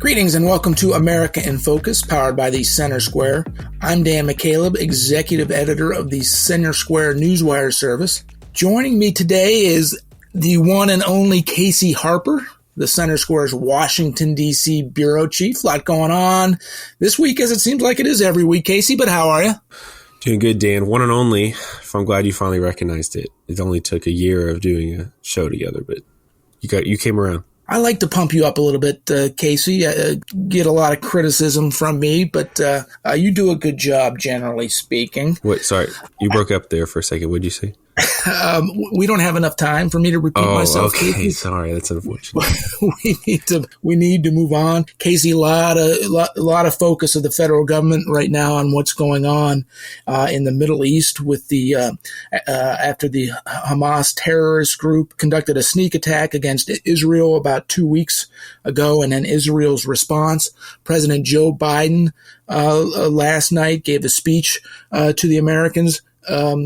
Greetings and welcome to America in Focus, powered by the Center Square. I'm Dan McCaleb, executive editor of the Center Square Newswire service. Joining me today is the one and only Casey Harper, the Center Square's Washington, D.C. bureau chief. A lot going on this week, as it seems like it is every week. Casey, but how are you? Doing good, Dan. One and only. I'm glad you finally recognized it. It only took a year of doing a show together, but you came around. I like to pump you up a little bit, Casey. Get a lot of criticism from me, but you do a good job, generally speaking. Wait, sorry. You broke up there for a second. What did you say? We don't have enough time for me to repeat myself. Okay. Casey. Sorry, that's unfortunate. we need to move on. Casey, a lot of focus of the federal government right now on what's going on in the Middle East with the after the Hamas terrorist group conducted a sneak attack against Israel about 2 weeks ago, and then Israel's response. President Joe Biden last night gave a speech to the Americans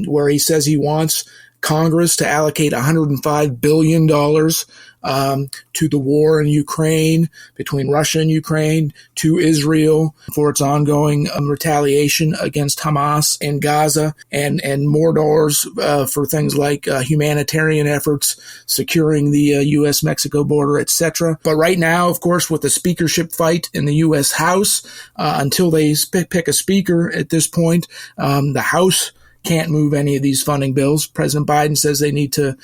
where he says he wants Congress to allocate $105 billion to the war in Ukraine, between Russia and Ukraine, to Israel for its ongoing retaliation against Hamas in Gaza, and more dollars for things like humanitarian efforts, securing the U.S.-Mexico border, etc. But right now, of course, with the speakership fight in the U.S. House, until they pick a speaker at this point, the House can't move any of these funding bills. President Biden says they need to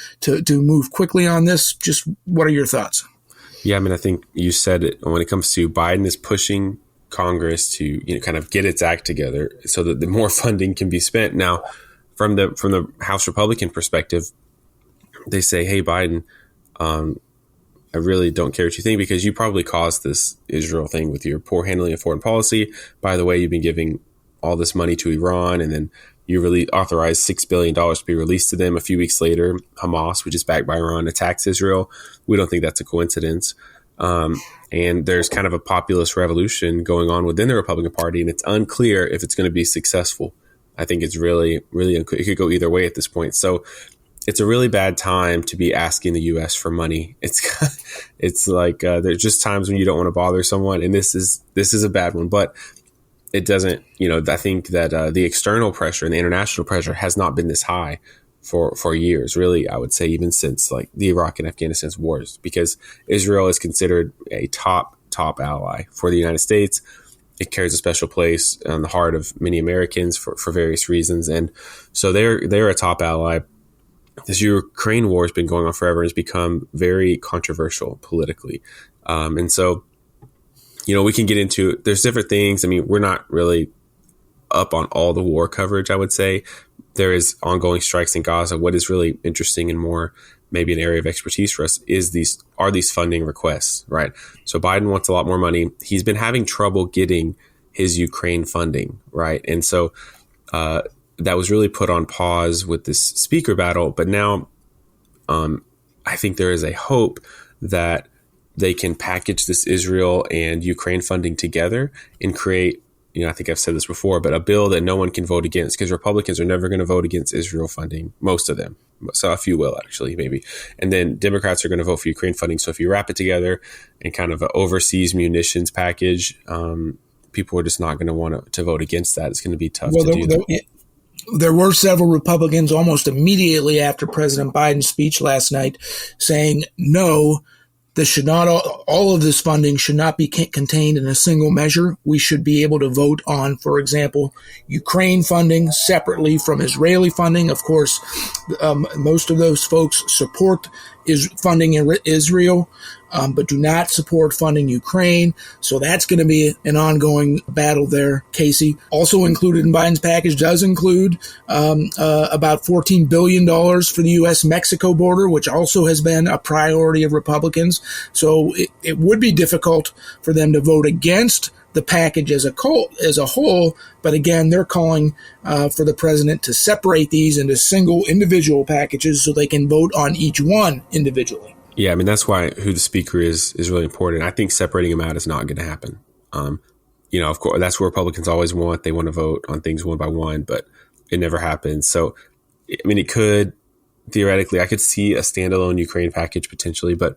move quickly on this. Just what are your thoughts? Yeah, I mean, I think you said it. When it comes to Biden is pushing Congress to kind of get its act together so that the more funding can be spent. Now, from the House Republican perspective, they say, "Hey, Biden, I really don't care what you think because you probably caused this Israel thing with your poor handling of foreign policy. By the way, you've been giving all this money to Iran, and then you really authorized $6 billion to be released to them. A few weeks later, Hamas, which is backed by Iran, attacks Israel. We don't think that's a coincidence. And there's kind of a populist revolution going on within the Republican Party, and it's unclear if it's going to be successful. I think it's really, really unclear. It could go either way at this point. So it's a really bad time to be asking the U.S. for money. It's like there's just times when you don't want to bother someone, and this is a bad one. But it doesn't, I think that the external pressure and the international pressure has not been this high for years, really, I would say even since like the Iraq and Afghanistan wars, because Israel is considered a top ally for the United States. It carries a special place in the heart of many Americans for various reasons. And so they're a top ally. This Ukraine war has been going on forever and has become very controversial politically. And so we can get into, there's different things. I mean, we're not really up on all the war coverage, I would say. There is ongoing strikes in Gaza. What is really interesting and more maybe an area of expertise for us are these funding requests, right? So Biden wants a lot more money. He's been having trouble getting his Ukraine funding, right? And so that was really put on pause with this speaker battle. But now I think there is a hope that they can package this Israel and Ukraine funding together and create, I think I've said this before, but a bill that no one can vote against, because Republicans are never going to vote against Israel funding, most of them. So a few will actually, maybe. And then Democrats are going to vote for Ukraine funding. So if you wrap it together in kind of an overseas munitions package, people are just not going to want to vote against that. It's going to be tough to do that. There were several Republicans almost immediately after President Biden's speech last night saying, no, this should not, all of this funding should not be contained in a single measure. We should be able to vote on, for example, Ukraine funding separately from Israeli funding. Of course, most of those folks support funding Israel, but do not support funding Ukraine. So that's going to be an ongoing battle there, Casey. Also included in Biden's package does include about $14 billion for the U.S.-Mexico border, which also has been a priority of Republicans. So it would be difficult for them to vote against the package as a whole. But again, they're calling for the president to separate these into single individual packages so they can vote on each one individually. Yeah, I mean, that's why who the speaker is really important. I think separating them out is not going to happen. Of course, that's what Republicans always want. They want to vote on things one by one, but it never happens. So, I mean, it could, theoretically, I could see a standalone Ukraine package potentially, but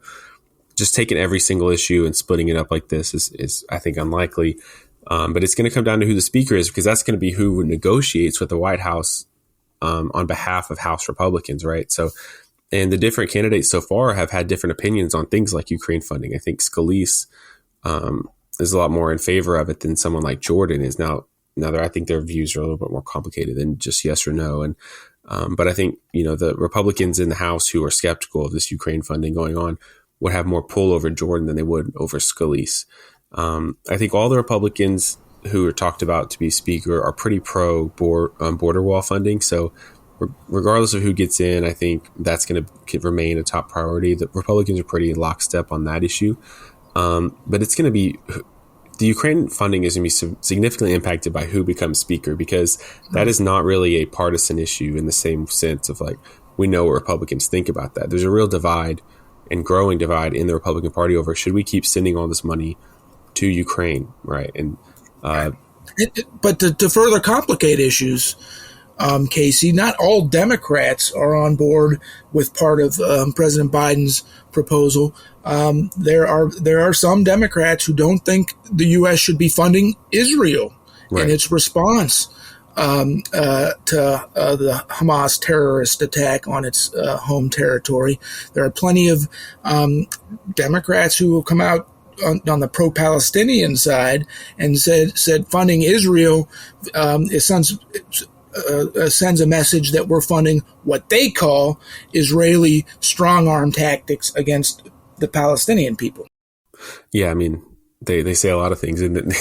just taking every single issue and splitting it up like this is I think, unlikely. But it's going to come down to who the speaker is, because that's going to be who negotiates with the White House on behalf of House Republicans, right? So, and the different candidates so far have had different opinions on things like Ukraine funding. I think Scalise is a lot more in favor of it than someone like Jordan is. Now I think their views are a little bit more complicated than just yes or no. And but I think, the Republicans in the House who are skeptical of this Ukraine funding going on would have more pull over Jordan than they would over Scalise. I think all the Republicans who are talked about to be speaker are pretty pro border wall funding. So regardless of who gets in, I think that's going to remain a top priority. The Republicans are pretty lockstep on that issue. But it's going to be, the Ukraine funding is going to be significantly impacted by who becomes speaker, because that is not really a partisan issue in the same sense of like, we know what Republicans think about that. There's a real divide and growing divide in the Republican Party over, should we keep sending all this money to Ukraine, right? And but to further complicate issues, Casey, not all Democrats are on board with part of President Biden's proposal. There are some Democrats who don't think the U.S. should be funding Israel in its response to the Hamas terrorist attack on its home territory. There are plenty of Democrats who have come out on the pro-Palestinian side and said funding Israel sends a message that we're funding what they call Israeli strong-arm tactics against the Palestinian people. Yeah, I mean, they say a lot of things, and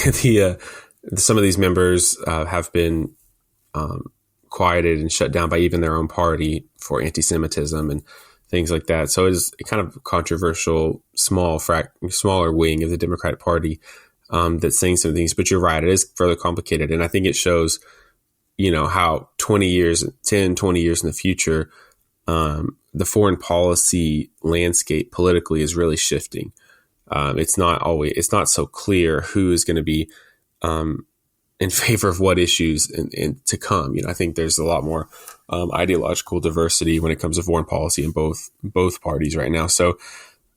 some of these members have been quieted and shut down by even their own party for anti-Semitism and things like that. So it's a kind of controversial, smaller wing of the Democratic Party that's saying some things. But you're right, it is further complicated, and I think it shows, how 20 years in the future, the foreign policy landscape politically is really shifting. It's not so clear who is going to be in favor of what issues and to come. I think there's a lot more ideological diversity when it comes to foreign policy in both parties right now. So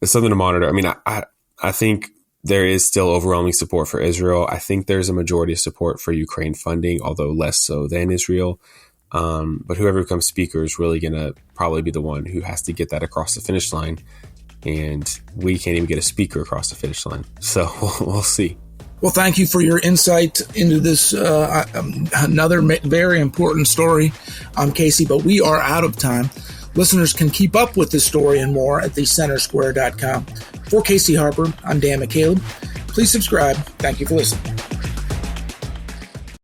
it's something to monitor. I mean, I think there is still overwhelming support for Israel. I think there's a majority of support for Ukraine funding, although less so than Israel. But whoever becomes speaker is really going to probably be the one who has to get that across the finish line. And we can't even get a speaker across the finish line. So we'll see. Well, thank you for your insight into this another very important story, Casey, but we are out of time. Listeners can keep up with this story and more at thecentersquare.com. For Casey Harper, I'm Dan McCaleb. Please subscribe. Thank you for listening.